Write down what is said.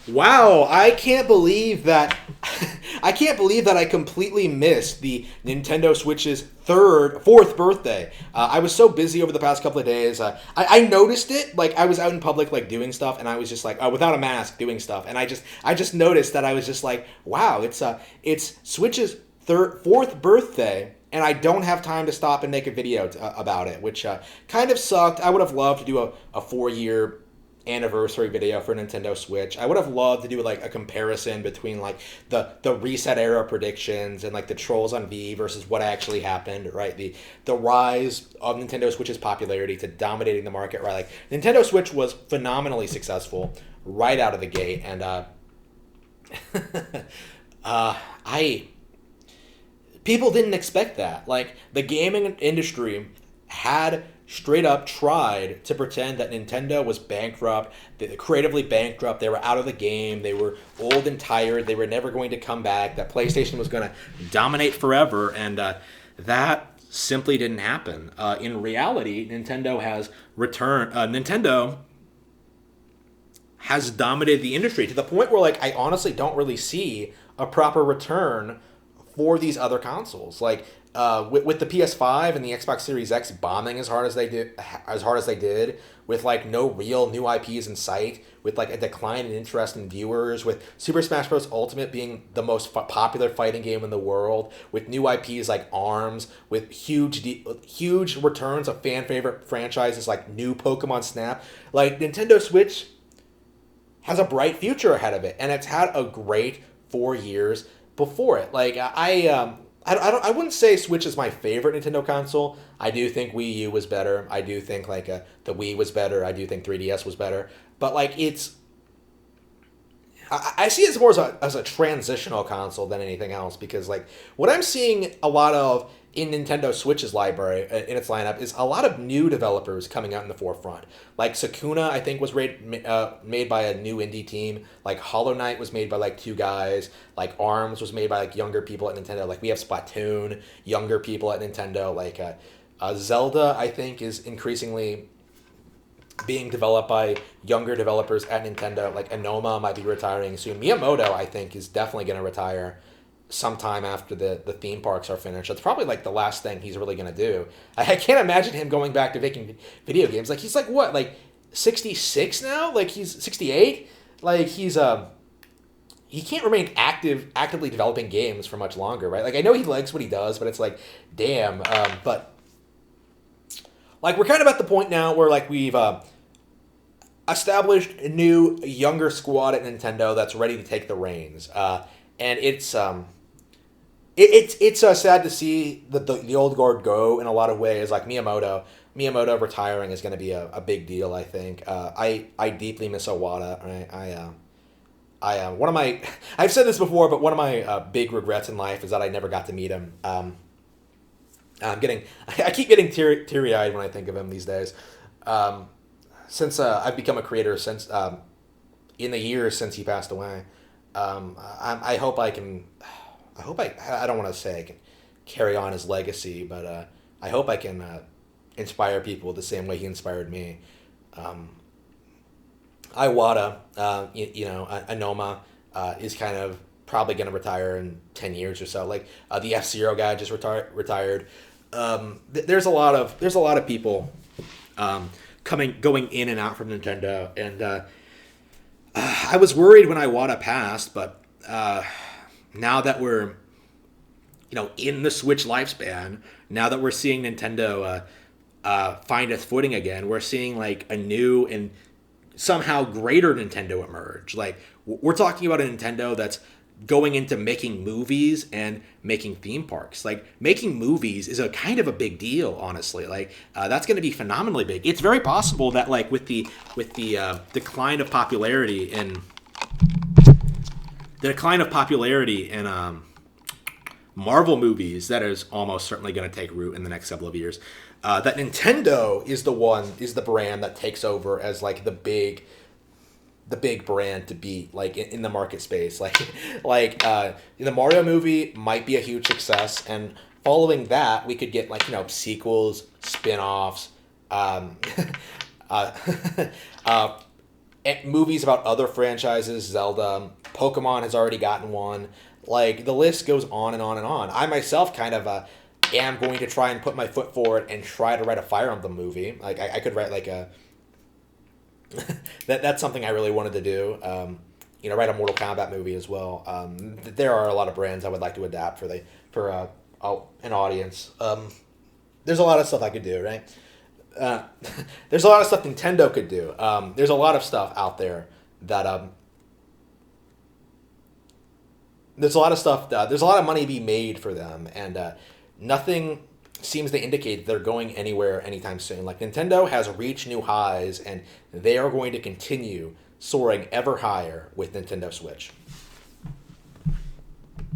Wow, I can't believe that. I can't believe that I completely missed the Nintendo Switch's fourth birthday. I was so busy over the past couple of days. I noticed it. Like I was out in public, like doing stuff, and I was just like, without a mask, doing stuff, and I just noticed that I was just like, wow, it's Switch's fourth birthday, and I don't have time to stop and make a video about it, which kind of sucked. I would have loved to do a 4 year anniversary video for Nintendo Switch. I would have loved to do like a comparison between like the reset era predictions and like the trolls on V versus what actually happened, right? The rise of Nintendo Switch's popularity to dominating the market, right? Like Nintendo Switch was phenomenally successful right out of the gate, and I people didn't expect that. Like the gaming industry had straight up tried to pretend that Nintendo was bankrupt, creatively bankrupt. They were out of the game. They were old and tired. They were never going to come back. That PlayStation was going to dominate forever, and that simply didn't happen. In reality, Nintendo has returned. Nintendo has dominated the industry to the point where, like, I honestly don't really see a proper return for these other consoles. Like with the PS5 and the Xbox Series X bombing as hard as they did, with like no real new IPs in sight, with like a decline in interest in viewers, with Super Smash Bros. Ultimate being the most popular fighting game in the world, with new IPs like ARMS, with huge returns of fan favorite franchises like new Pokemon Snap, like Nintendo Switch has a bright future ahead of it, and it's had a great 4 years before it. Like I wouldn't say Switch is my favorite Nintendo console. I do think Wii U was better. I do think like the Wii was better. I do think 3DS was better. But like I see it more as a transitional console than anything else, because like what I'm seeing a lot of in Nintendo Switch's library, in its lineup, is a lot of new developers coming out in the forefront. Like Sakuna, I think, was made by a new indie team. Like Hollow Knight was made by like two guys. Like ARMS was made by like younger people at Nintendo. Like we have Splatoon, younger people at Nintendo. Like Zelda, I think, is increasingly being developed by younger developers at Nintendo. Like Anoma might be retiring soon. Miyamoto, I think, is definitely going to retire sometime after the theme parks are finished. That's probably like the last thing he's really going to do. I can't imagine him going back to making video games. Like he's like what, like 66 now? Like he's 68? Like he can't remain actively developing games for much longer, right? Like I know he likes what he does, but it's like damn. But like we're kind of at the point now where like we've established a new younger squad at Nintendo that's ready to take the reins. And it's sad to see the old guard go in a lot of ways. Like Miyamoto retiring is going to be a big deal. I think. I deeply miss Iwata. Right? One of my I've said this before, but one of my big regrets in life is that I never got to meet him. I keep getting teary eyed when I think of him these days. Since I've become a creator since in the years since he passed away. I hope I can. I don't want to say I can carry on his legacy, but I hope I can inspire people the same way he inspired me. Iwata, Anoma is kind of probably going to retire in 10 years or so. Like the F-Zero guy just retired. There's a lot of people going in and out from Nintendo, and I was worried when Iwata passed, but now that we're in the Switch lifespan, now that we're seeing Nintendo find its footing again, we're seeing like a new and somehow greater Nintendo emerge. Like we're talking about a Nintendo that's going into making movies and making theme parks. Like making movies is a kind of a big deal, honestly. Like that's going to be phenomenally big. It's very possible that like with the decline of popularity in Marvel movies, that is almost certainly going to take root in the next couple of years. That Nintendo is the brand that takes over as like the big brand to beat, like in the market space. Like the Mario movie might be a huge success, and following that we could get like sequels, spin-offs, uh, uh, movies about other franchises, Zelda, Pokemon has already gotten one. Like the list goes on and on and on. I myself kind of am going to try and put my foot forward and try to write a Fire Emblem movie. Like I could write like a that's something I really wanted to do. Write a Mortal Kombat movie as well. There are a lot of brands I would like to adapt for an audience. There's a lot of stuff I could do, right? Uh, there's a lot of stuff Nintendo could do. There's a lot of stuff out there that there's a lot of stuff there's a lot of money to be made for them, and nothing seems to indicate they're going anywhere anytime soon. Like Nintendo has reached new highs, and they are going to continue soaring ever higher with Nintendo Switch.